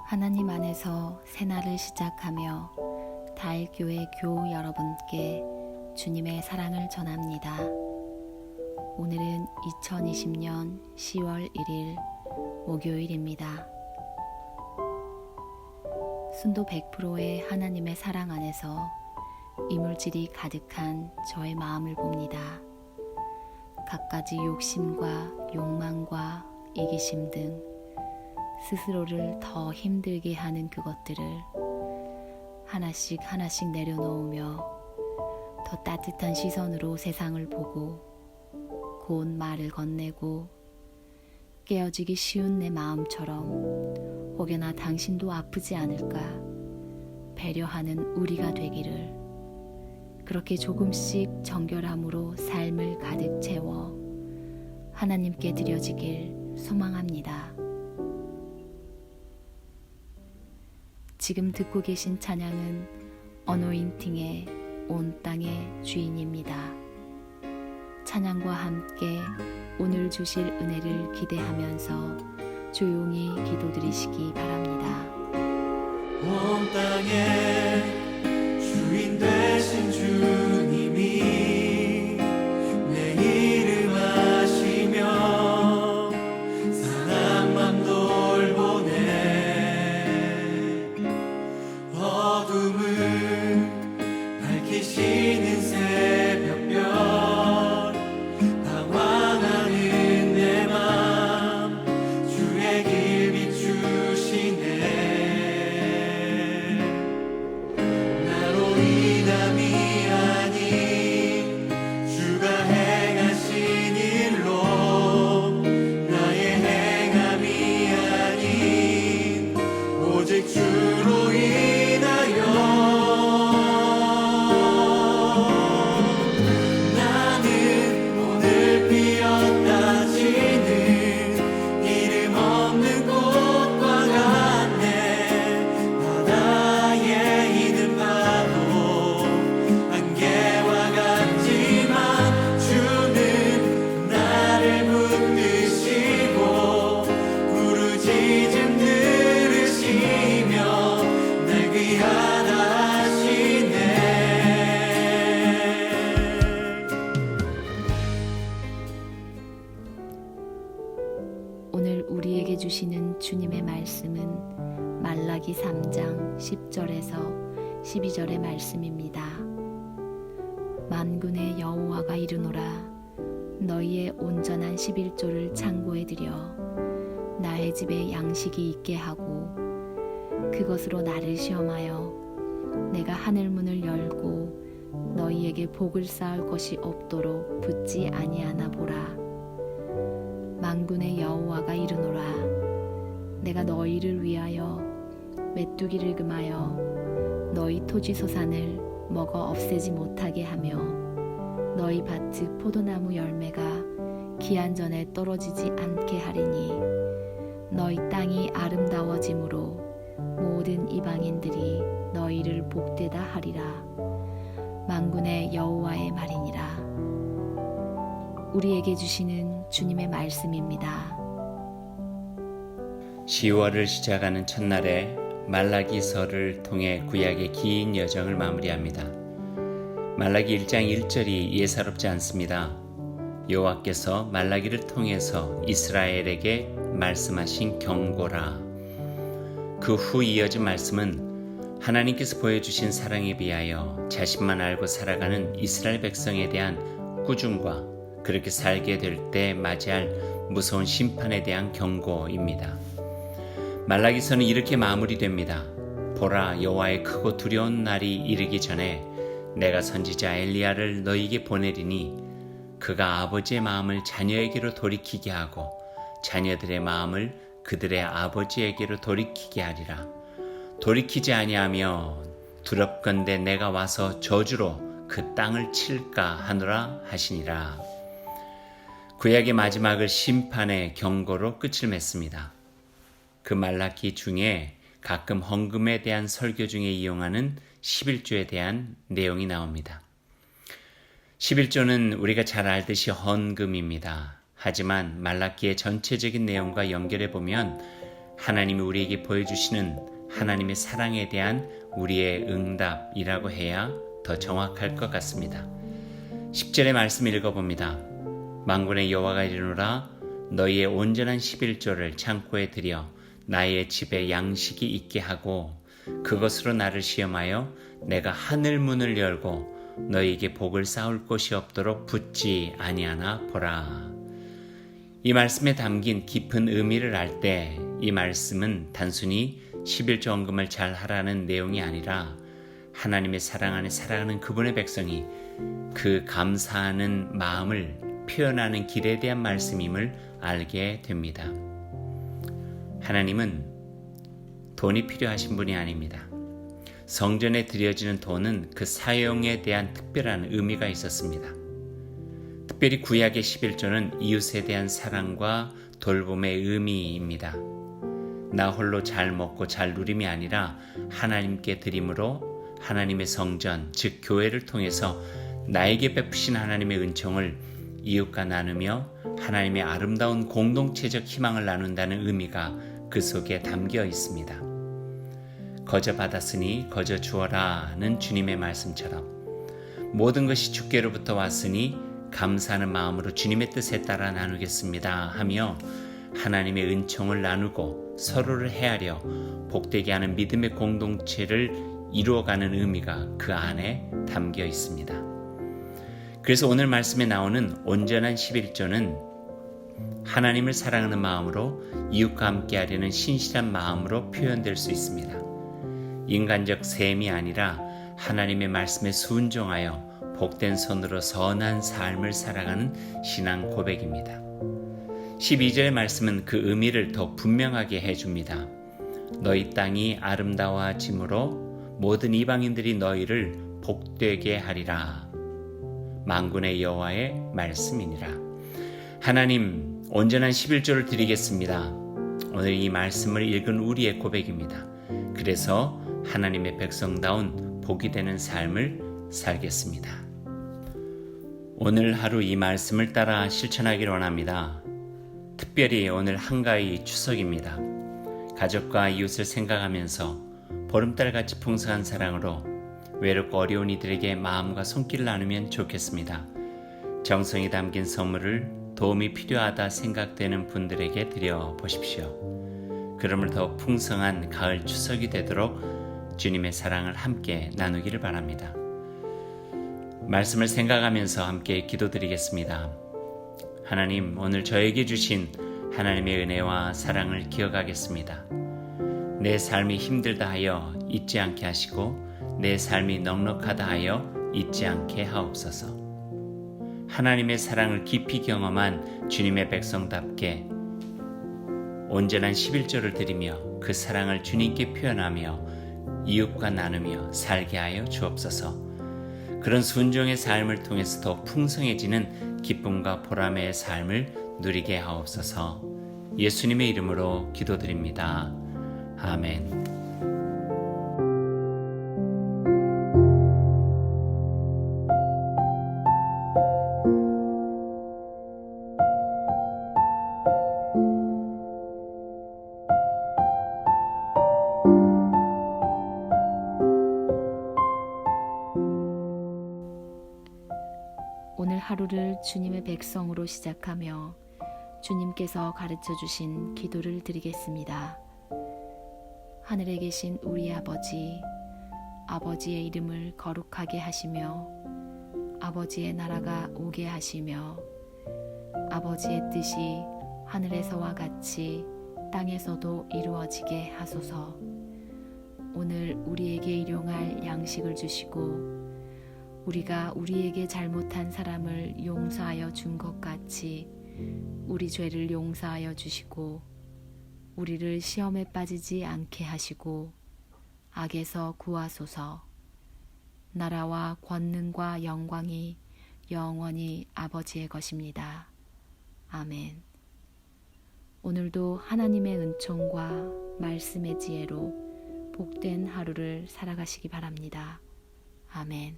하나님 안에서 새날을 시작하며 달교회 교우 여러분께 주님의 사랑을 전합니다. 오늘은 2020년 10월 1일 목요일입니다. 순도 100%의 하나님의 사랑 안에서 이물질이 가득한 저의 마음을 봅니다. 갖가지 욕심과 욕망과 이기심 등 스스로를 더 힘들게 하는 그것들을 하나씩 하나씩 내려놓으며 더 따뜻한 시선으로 세상을 보고 고운 말을 건네고 깨어지기 쉬운 내 마음처럼 혹여나 당신도 아프지 않을까 배려하는 우리가 되기를, 그렇게 조금씩 정결함으로 삶을 가득 채워 하나님께 드려지길 소망합니다. 지금 듣고 계신 찬양은 어노인팅의 온 땅의 주인입니다. 찬양과 함께 오늘 주실 은혜를 기대하면서 조용히 기도드리시기 바랍니다. 온 땅의 주인 되신 주님이 내 이름 아시며 사랑만 돌보네. 어둠을 밝히시는 새벽별, 방황하는 내 맘 주의 길 비추시네. 나로 인함이 아닌 주가 행하신 일로, 나의 행함이 아닌 오직 주로 인하여 나는 오늘 피었다 지는 이름 없는 꽃과 같네. 바다에 있는 파도 안개와 같지만 주는 나를 붙드시고 부르짖음 들으시며 날 귀하다 하시네. 오늘 우리에게 주시는 주님의 말씀은 말라기 3장 10절에서 12절의 말씀입니다. 만군의 여호와가 이르노라, 너희의 온전한 11조를 창고에 들여 나의 집에 양식이 있게 하고 그것으로 나를 시험하여 내가 하늘 문을 열고 너희에게 복을 쌓을 것이 없도록 붙지 아니하나 보라. 만군의 여호와가 이르노라, 내가 너희를 위하여 메뚜기를 금하여 너희 토지 소산을 먹어 없애지 못하게 하며 너희 밭의 포도나무 열매가 기한 전에 떨어지지 않게 하리니 너희 땅이 아름다워짐으로 모든 이방인들이 너희를 복되다 하리라. 만군의 여호와의 말이니라. 우리에게 주시는 주님의 말씀입니다. 10월을 시작하는 첫날에 말라기서를 통해 구약의 긴 여정을 마무리합니다. 말라기 1장 1절이 예사롭지 않습니다. 여호와께서 말라기를 통해서 이스라엘에게 말씀하신 경고라. 그 후 이어진 말씀은 하나님께서 보여주신 사랑에 비하여 자신만 알고 살아가는 이스라엘 백성에 대한 꾸중과 그렇게 살게 될 때 맞이할 무서운 심판에 대한 경고입니다. 말라기서는 이렇게 마무리됩니다. 보라, 여호와의 크고 두려운 날이 이르기 전에 내가 선지자 엘리야를 너희에게 보내리니 그가 아버지의 마음을 자녀에게로 돌이키게 하고 자녀들의 마음을 그들의 아버지에게로 돌이키게 하리라. 돌이키지 아니하며 두렵건대 내가 와서 저주로 그 땅을 칠까 하노라 하시니라. 구약의 마지막을 심판의 경고로 끝을 맺습니다. 그 말라기 중에 가끔 헌금에 대한 설교 중에 이용하는 11조에 대한 내용이 나옵니다. 11조는 우리가 잘 알듯이 헌금입니다. 하지만 말라기의 전체적인 내용과 연결해 보면 하나님이 우리에게 보여주시는 하나님의 사랑에 대한 우리의 응답이라고 해야 더 정확할 것 같습니다. 10절의 말씀 읽어봅니다. 만군의 여호와가 이르노라 너희의 온전한 11조를 창고에 들여 나의 집에 양식이 있게 하고 그것으로 나를 시험하여 내가 하늘 문을 열고 너희에게 복을 쌓을 곳이 없도록 붙지 아니하나 보라. 이 말씀에 담긴 깊은 의미를 알 때 이 말씀은 단순히 11조 헌금을 잘 하라는 내용이 아니라 하나님의 사랑 안에 살아가는 그분의 백성이 그 감사하는 마음을 표현하는 길에 대한 말씀임을 알게 됩니다. 하나님은 돈이 필요하신 분이 아닙니다. 성전에 드려지는 돈은 그 사용에 대한 특별한 의미가 있었습니다. 특별히 구약의 11조는 이웃에 대한 사랑과 돌봄의 의미입니다. 나 홀로 잘 먹고 잘 누림이 아니라 하나님께 드림으로 하나님의 성전, 즉 교회를 통해서 나에게 베푸신 하나님의 은총을 이웃과 나누며 하나님의 아름다운 공동체적 희망을 나눈다는 의미가 그 속에 담겨 있습니다. 거저 받았으니 거저 주어라는 주님의 말씀처럼 모든 것이 주께로부터 왔으니 감사하는 마음으로 주님의 뜻에 따라 나누겠습니다 하며 하나님의 은총을 나누고 서로를 헤아려 복되게 하는 믿음의 공동체를 이루어가는 의미가 그 안에 담겨 있습니다. 그래서 오늘 말씀에 나오는 온전한 11조는 하나님을 사랑하는 마음으로 이웃과 함께 하려는 신실한 마음으로 표현될 수 있습니다. 인간적 셈이 아니라 하나님의 말씀에 순종하여 복된 손으로 선한 삶을 살아가는 신앙 고백입니다. 12절의 말씀은 그 의미를 더 분명하게 해줍니다. 너희 땅이 아름다워짐으로 모든 이방인들이 너희를 복되게 하리라. 만군의 여호와의 말씀이니라. 하나님, 온전한 11조를 드리겠습니다. 오늘 이 말씀을 읽은 우리의 고백입니다. 그래서 하나님의 백성다운 복이 되는 삶을 살겠습니다. 오늘 하루 이 말씀을 따라 실천하기를 원합니다. 특별히 오늘 한가위 추석입니다. 가족과 이웃을 생각하면서 보름달같이 풍성한 사랑으로 외롭고 어려운 이들에게 마음과 손길을 나누면 좋겠습니다. 정성이 담긴 선물을 도움이 필요하다 생각되는 분들에게 드려보십시오. 그러므로 더 풍성한 가을 추석이 되도록 주님의 사랑을 함께 나누기를 바랍니다. 말씀을 생각하면서 함께 기도드리겠습니다. 하나님, 오늘 저에게 주신 하나님의 은혜와 사랑을 기억하겠습니다. 내 삶이 힘들다 하여 잊지 않게 하시고 내 삶이 넉넉하다 하여 잊지 않게 하옵소서. 하나님의 사랑을 깊이 경험한 주님의 백성답게 온전한 11조를 드리며 그 사랑을 주님께 표현하며 이웃과 나누며 살게 하여 주옵소서. 그런 순종의 삶을 통해서 더 풍성해지는 기쁨과 보람의 삶을 누리게 하옵소서. 예수님의 이름으로 기도드립니다. 아멘. 오늘 하루를 주님의 백성으로 시작하며 주님께서 가르쳐 주신 기도를 드리겠습니다. 하늘에 계신 우리 아버지, 아버지의 이름을 거룩하게 하시며 아버지의 나라가 오게 하시며 아버지의 뜻이 하늘에서와 같이 땅에서도 이루어지게 하소서. 오늘 우리에게 일용할 양식을 주시고 우리가 우리에게 잘못한 사람을 용서하여 준 것 같이 우리 죄를 용서하여 주시고 우리를 시험에 빠지지 않게 하시고 악에서 구하소서. 나라와 권능과 영광이 영원히 아버지의 것입니다. 아멘. 오늘도 하나님의 은총과 말씀의 지혜로 복된 하루를 살아가시기 바랍니다. 아멘.